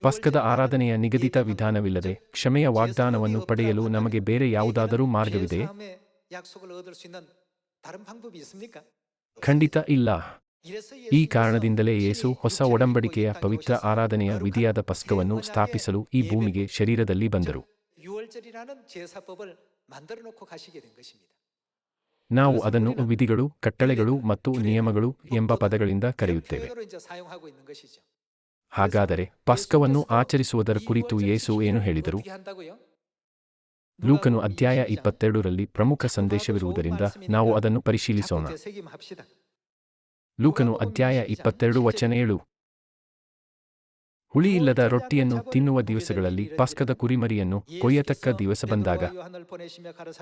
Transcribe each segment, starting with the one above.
ಪಸ್ಕದ ಆರಾಧನೆಯ ನಿಗದಿತ ವಿಧಾನವಿಲ್ಲದೆ ಕ್ಷಮೆಯ ವಾಗ್ದಾನವನ್ನು ಪಡೆಯಲು ನಮಗೆ ಬೇರೆ ಯಾವುದಾದರೂ ಮಾರ್ಗವಿದೆಯೇ? ಖಂಡಿತ ಇಲ್ಲ. ಈ ಕಾರಣದಿಂದಲೇ ಯೇಸು ಹೊಸ ಒಡಂಬಡಿಕೆಯ ಪವಿತ್ರ ಆರಾಧನೆಯ ವಿಧಿಯಾದ ಪಸ್ಕವನ್ನು ಸ್ಥಾಪಿಸಲು ಈ ಭೂಮಿಗೆ ಶರೀರದಲ್ಲಿ ಬಂದರು. ನಾವು ಅದನ್ನು ವಿಧಿಗಳು, ಕಟ್ಟಳೆಗಳು ಮತ್ತು ನಿಯಮಗಳು ಎಂಬ ಪದಗಳಿಂದ ಕರೆಯುತ್ತೇವೆ. ಹಾಗಾದರೆ ಪಸ್ಕವನ್ನು ಆಚರಿಸುವುದರ ಕುರಿತು ಯೇಸು ಏನು ಹೇಳಿದರು? ಲೂಕನು ಅಧ್ಯಾಯ 22ರಲ್ಲಿ ಪ್ರಮುಖ ಸಂದೇಶವಿರುವುದರಿಂದ ನಾವು ಅದನ್ನು ಪರಿಶೀಲಿಸೋಣ. ಲೂಕನು ಅಧ್ಯಾಯ 22 ವಚನ 7. ಹುಳಿಯಿಲ್ಲದ ರೊಟ್ಟಿಯನ್ನು ತಿನ್ನುವ ದಿವಸಗಳಲ್ಲಿ ಪಸ್ಕದ ಕುರಿಮರಿಯನ್ನು ಕೊಯ್ಯತಕ್ಕ ದಿವಸ ಬಂದಾಗ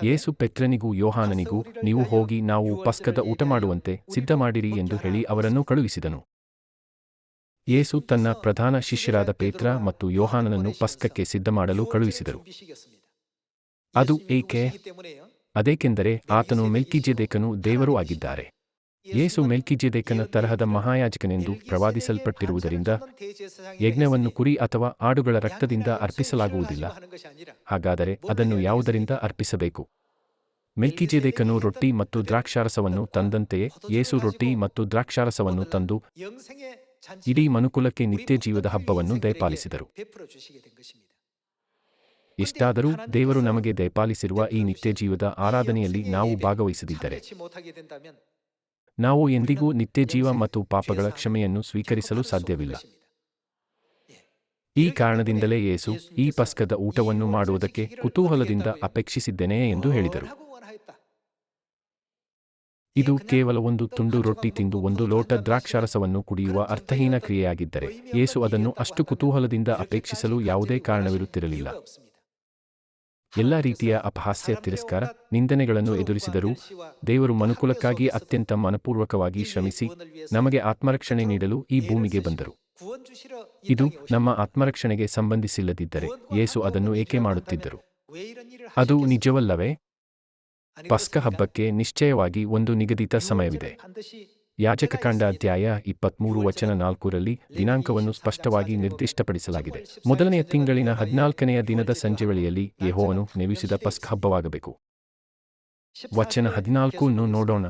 ಯೇಸು ಪೆತ್ರನಿಗೂ ಯೋಹಾನನಿಗೂ, ನೀವು ಹೋಗಿ ನಾವು ಪಸ್ಕದ ಊಟಮಾಡುವಂತೆ ಸಿದ್ಧಮಾಡಿರಿ ಎಂದು ಹೇಳಿ ಅವರನ್ನು ಕಳುಹಿಸಿದನು. ಯೇಸು ತನ್ನ ಪ್ರಧಾನ ಶಿಷ್ಯರಾದ ಪೇತ್ರ ಮತ್ತು ಯೋಹಾನನನ್ನು ಪಸ್ಕಕ್ಕೆ ಸಿದ್ಧಮಾಡಲು ಕಳುಹಿಸಿದರು. ಅದು ಏಕೆ? ಅದೇಕೆಂದರೆ ಆತನು ಮೆಲ್ಕಿಜೆದೇಕನು ದೇವರೂ ಆಗಿದ್ದಾರೆ. ಯೇಸು ಮೆಲ್ಕಿಜೆದೇಕನ ತರಹದ ಮಹಾಯಾಜಕನೆಂದು ಪ್ರವಾದಿಸಲ್ಪಟ್ಟಿರುವುದರಿಂದ ಯಜ್ಞವನ್ನು ಕುರಿ ಅಥವಾ ಆಡುಗಳ ರಕ್ತದಿಂದ ಅರ್ಪಿಸಲಾಗುವುದಿಲ್ಲ. ಹಾಗಾದರೆ ಅದನ್ನು ಯಾವುದರಿಂದ ಅರ್ಪಿಸಬೇಕು? ಮೆಲ್ಕಿಜೆದೇಕನು ರೊಟ್ಟಿ ಮತ್ತು ದ್ರಾಕ್ಷಾರಸವನ್ನು ತಂದಂತೆಯೇ ಯೇಸು ರೊಟ್ಟಿ ಮತ್ತು ದ್ರಾಕ್ಷಾರಸವನ್ನು ತಂದು ಇಡೀ ಮನುಕುಲಕ್ಕೆ ನಿತ್ಯಜೀವದ ಹಬ್ಬವನ್ನು ದಯಪಾಲಿಸಿದರು. ಎಷ್ಟಾದರೂ ದೇವರು ನಮಗೆ ದಯಪಾಲಿಸಿರುವ ಈ ನಿತ್ಯಜೀವದ ಆರಾಧನೆಯಲ್ಲಿ ನಾವು ಭಾಗವಹಿಸದಿದ್ದರೆ ನಾವು ಎಂದಿಗೂ ನಿತ್ಯಜೀವ ಮತ್ತು ಪಾಪಗಳ ಕ್ಷಮೆಯನ್ನು ಸ್ವೀಕರಿಸಲು ಸಾಧ್ಯವಿಲ್ಲ. ಈ ಕಾರಣದಿಂದಲೇ ಯೇಸು ಈ ಪಸ್ಕದ ಊಟವನ್ನು ಮಾಡುವುದಕ್ಕೆ ಕುತೂಹಲದಿಂದ ಅಪೇಕ್ಷಿಸಿದ್ದೇನೆ ಎಂದು ಹೇಳಿದರು. ಇದು ಕೇವಲ ಒಂದು ತುಂಡು ರೊಟ್ಟಿ ತಿಂದು ಒಂದು ಲೋಟ ದ್ರಾಕ್ಷಾರಸವನ್ನು ಕುಡಿಯುವ ಅರ್ಥಹೀನ ಕ್ರಿಯೆಯಾಗಿದ್ದರೆ ಯೇಸು ಅದನ್ನು ಅಷ್ಟು ಕುತೂಹಲದಿಂದ ಅಪೇಕ್ಷಿಸಲು ಯಾವುದೇ ಕಾರಣವಿರುತ್ತಿರಲಿಲ್ಲ. ಎಲ್ಲ ರೀತಿಯ ಅಪಹಾಸ್ಯ, ತಿರಸ್ಕಾರ, ನಿಂದನೆಗಳನ್ನು ಎದುರಿಸಿದರೂ ದೇವರು ಮನುಕುಲಕ್ಕಾಗಿ ಅತ್ಯಂತ ಮನಪೂರ್ವಕವಾಗಿ ಶ್ರಮಿಸಿ ನಮಗೆ ಆತ್ಮರಕ್ಷಣೆ ನೀಡಲು ಈ ಭೂಮಿಗೆ ಬಂದರು. ಇದು ನಮ್ಮ ಆತ್ಮರಕ್ಷಣೆಗೆ ಸಂಬಂಧಿಸಿಲ್ಲದಿದ್ದರೆ ಯೇಸು ಅದನ್ನು ಏಕೆ ಮಾಡುತ್ತಿದ್ದರು? ಅದು ನಿಜವಲ್ಲವೇ? ಪಸ್ಕ ಹಬ್ಬಕ್ಕೆ ನಿಶ್ಚಯವಾಗಿ ಒಂದು ನಿಗದಿತ ಸಮಯವಿದೆ. ಯಾಜಕಕಾಂಡ ಅಧ್ಯಾಯ 23 ವಚನ 4ರಲ್ಲಿ ದಿನಾಂಕವನ್ನು ಸ್ಪಷ್ಟವಾಗಿ ನಿರ್ದಿಷ್ಟಪಡಿಸಲಾಗಿದೆ. ಮೊದಲನೆಯ ತಿಂಗಳಿನ 14ನೆಯ ದಿನದ ಸಂಜೆವೇಳೆಯಲ್ಲಿ ಯೆಹೋವನು ನೇಮಿಸಿದ ಪಸ್ಕ ಹಬ್ಬವಾಗಬೇಕು. ವಚನ 14 ನೋಡೋಣ.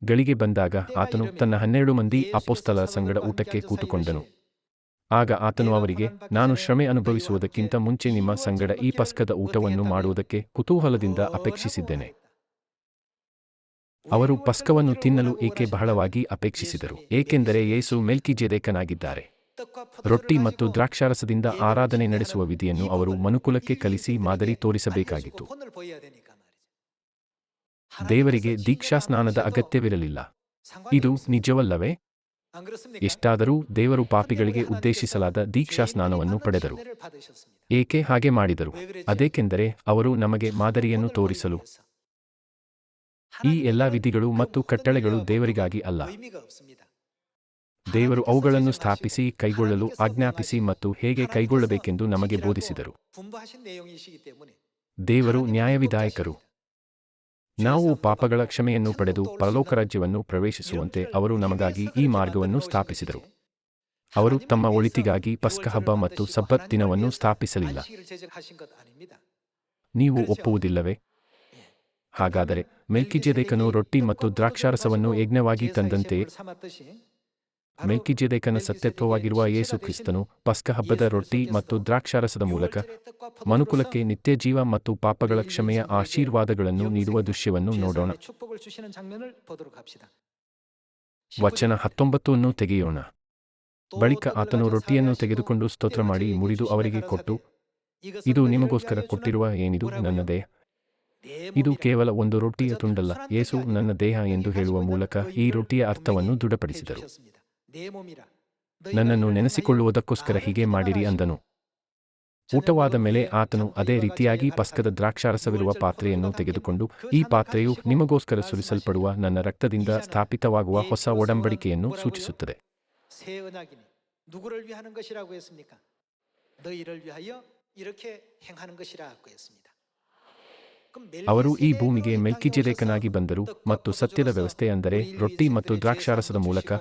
ಗಳಿಗೆ ಬಂದಾಗ ಆತನು ತನ್ನ 12 ಮಂದಿ ಅಪೊಸ್ತಲರ ಸಂಗಡ ಊಟಕ್ಕೆ ಕೂತುಕೊಂಡನು. ಆಗ ಆತನು ಅವರಿಗೆ, ನಾನು ಶ್ರಮೆ ಅನುಭವಿಸುವುದಕ್ಕಿಂತ ಮುಂಚೆ ನಿಮ್ಮ ಸಂಗಡ ಈ ಪಸ್ಕದ ಊಟವನ್ನು ಮಾಡುವುದಕ್ಕೆ ಕುತೂಹಲದಿಂದ ಅಪೇಕ್ಷಿಸಿದ್ದೇನೆ. ಅವರು ಪಸ್ಕವನ್ನು ತಿನ್ನಲು ಏಕೆ ಬಹಳವಾಗಿ ಅಪೇಕ್ಷಿಸಿದರು? ಏಕೆಂದರೆ ಯೇಸು ಮೆಲ್ಕಿಜೆದೇಕನಾಗಿದ್ದಾರೆ. ರೊಟ್ಟಿ ಮತ್ತು ದ್ರಾಕ್ಷಾರಸದಿಂದ ಆರಾಧನೆ ನಡೆಸುವ ವಿಧಿಯನ್ನು ಅವರು ಮನುಕುಲಕ್ಕೆ ಕಲಿಸಿ ಮಾದರಿ ತೋರಿಸಬೇಕಾಗಿತ್ತು. ದೇವರಿಗೆ ದೀಕ್ಷಾಸ್ನಾನದ ಅಗತ್ಯವಿರಲಿಲ್ಲ. ಇದು ನಿಜವಲ್ಲವೇ? ಎಷ್ಟಾದರೂ ದೇವರು ಪಾಪಿಗಳಿಗೆ ಉದ್ದೇಶಿಸಲಾದ ದೀಕ್ಷಾಸ್ನಾನವನ್ನು ಪಡೆದರು. ಏಕೆ ಹಾಗೆ ಮಾಡಿದರು? ಅದೇಕೆಂದರೆ ಅವರು ನಮಗೆ ಮಾದರಿಯನ್ನು ತೋರಿಸಲು. ಈ ಎಲ್ಲ ವಿಧಿಗಳು ಮತ್ತು ಕಟ್ಟಳೆಗಳು ದೇವರಿಗಾಗಿ ಅಲ್ಲ. ದೇವರು ಅವುಗಳನ್ನು ಸ್ಥಾಪಿಸಿ, ಕೈಗೊಳ್ಳಲು ಆಜ್ಞಾಪಿಸಿ ಮತ್ತು ಹೇಗೆ ಕೈಗೊಳ್ಳಬೇಕೆಂದು ನಮಗೆ ಬೋಧಿಸಿದರು. ದೇವರು ನ್ಯಾಯವಿಧಾಯಕರು. ನಾವು ಪಾಪಗಳ ಕ್ಷಮೆಯನ್ನು ಪಡೆದು ಪರಲೋಕ ರಾಜ್ಯವನ್ನು ಪ್ರವೇಶಿಸುವಂತೆ ಅವರು ನಮಗಾಗಿ ಈ ಮಾರ್ಗವನ್ನು ಸ್ಥಾಪಿಸಿದರು. ಅವರು ತಮ್ಮ ಒಳಿತಿಗಾಗಿ ಪಸ್ಕ ಹಬ್ಬ ಮತ್ತು ಸಬ್ಬತ್ ದಿನವನ್ನು ಸ್ಥಾಪಿಸಲಿಲ್ಲ. ನೀವು ಒಪ್ಪುವುದಿಲ್ಲವೇ? ಹಾಗಾದರೆ ಮೆಲ್ಕಿಜೆದೇಕನು ರೊಟ್ಟಿ ಮತ್ತು ದ್ರಾಕ್ಷಾರಸವನ್ನು ಯಜ್ಞವಾಗಿ ತಂದಂತೆಯೇ ಮೆಲ್ಕಿಜೆದೇಕನ ಸತ್ಯತ್ವವಾಗಿರುವ ಯೇಸು ಕ್ರಿಸ್ತನು ಪಸ್ಕ ಹಬ್ಬದ ರೊಟ್ಟಿ ಮತ್ತು ದ್ರಾಕ್ಷಾರಸದ ಮೂಲಕ ಮನುಕುಲಕ್ಕೆ ನಿತ್ಯಜೀವ ಮತ್ತು ಪಾಪಗಳ ಕ್ಷಮೆಯ ಆಶೀರ್ವಾದಗಳನ್ನು ನೀಡುವ ದೃಶ್ಯವನ್ನು ನೋಡೋಣ. ವಚನ 19 ತೆಗೆಯೋಣ. ಬಳಿಕ ಆತನು ರೊಟ್ಟಿಯನ್ನು ತೆಗೆದುಕೊಂಡು ಸ್ತೋತ್ರ ಮಾಡಿ ಮುರಿದು ಅವರಿಗೆ ಕೊಟ್ಟು, ಇದು ನಿಮಗೋಸ್ಕರ ಕೊಟ್ಟಿರುವ ಏನಿದು ನನ್ನ ದೇಹ. ಇದು ಕೇವಲ ಒಂದು ರೊಟ್ಟಿಯ ತುಂಡಲ್ಲ, ಯೇಸು ನನ್ನ ದೇಹ ಎಂದು ಹೇಳುವ ಮೂಲಕ ಈ ರೊಟ್ಟಿಯ ಅರ್ಥವನ್ನು ದೃಢಪಡಿಸಿದರು. ನನ್ನನ್ನು ನೆನೆಸಿಕೊಳ್ಳುವುದಕ್ಕೋಸ್ಕರ ಹೀಗೆ ಮಾಡಿರಿ ಅಂದನು. ಊಟವಾದ ಮೇಲೆ ಆತನು ಅದೇ ರೀತಿಯಾಗಿ ಪಸ್ಕದ ದ್ರಾಕ್ಷಾರಸವಿರುವ ಪಾತ್ರೆಯನ್ನು ತೆಗೆದುಕೊಂಡು, ಈ ಪಾತ್ರೆಯು ನಿಮಗೋಸ್ಕರ ಸುರಿಸಲ್ಪಡುವ ನನ್ನ ರಕ್ತದಿಂದ ಸ್ಥಾಪಿತವಾಗುವ ಹೊಸ ಒಡಂಬಡಿಕೆಯನ್ನು ಸೂಚಿಸುತ್ತದೆ. ಅವರು ಈ ಭೂಮಿಗೆ ಮೆಲ್ಕಿಜೆದೇಕನಾಗಿ ಬಂದರು ಮತ್ತು ಸತ್ಯದ ವ್ಯವಸ್ಥೆ ಅಂದರೆ ರೊಟ್ಟಿ ಮತ್ತು ದ್ರಾಕ್ಷಾರಸದ ಮೂಲಕ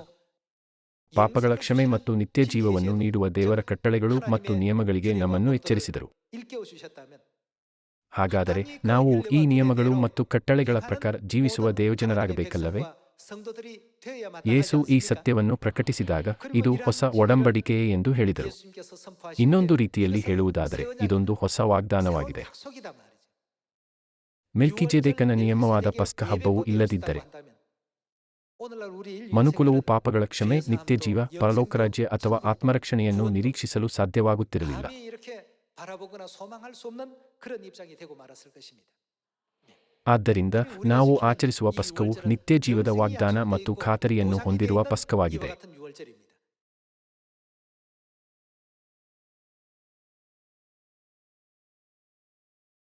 ಪಾಪಗಳ ಕ್ಷಮೆ ಮತ್ತು ನಿತ್ಯ ಜೀವವನ್ನು ನೀಡುವ ದೇವರ ಕಟ್ಟಳೆಗಳು ಮತ್ತು ನಿಯಮಗಳಿಗೆ ನಮ್ಮನ್ನು ಎಚ್ಚರಿಸಿದರು. ಹಾಗಾದರೆ ನಾವು ಈ ನಿಯಮಗಳು ಮತ್ತು ಕಟ್ಟಳೆಗಳ ಪ್ರಕಾರ ಜೀವಿಸುವ ದೇವಜನರಾಗಬೇಕಲ್ಲವೇ? ಯೇಸು ಈ ಸತ್ಯವನ್ನು ಪ್ರಕಟಿಸಿದಾಗ ಇದು ಹೊಸ ಒಡಂಬಡಿಕೆಯೇ ಎಂದು ಹೇಳಿದರು. ಇನ್ನೊಂದು ರೀತಿಯಲ್ಲಿ ಹೇಳುವುದಾದರೆ ಇದೊಂದು ಹೊಸ ವಾಗ್ದಾನವಾಗಿದೆ. ಮೆಲ್ಕಿಜೆದೇಕನ ನಿಯಮವಾದ ಪಸ್ಕ ಹಬ್ಬವು ಇಲ್ಲದಿದ್ದರೆ ಮನುಕುಲವು ಪಾಪಗಳ ಕ್ಷಮೆ, ನಿತ್ಯ ಜೀವ, ಪರಲೋಕರಾಜ್ಯ ಅಥವಾ ಆತ್ಮರಕ್ಷಣೆಯನ್ನು ನಿರೀಕ್ಷಿಸಲು ಸಾಧ್ಯವಾಗುತ್ತಿರಲಿಲ್ಲ. ಆದ್ದರಿಂದ ನಾವು ಆಚರಿಸುವ ಪಸ್ಕವು ನಿತ್ಯ ಜೀವದ ವಾಗ್ದಾನ ಮತ್ತು ಖಾತರಿಯನ್ನು ಹೊಂದಿರುವ ಪಸ್ಕವಾಗಿದೆ.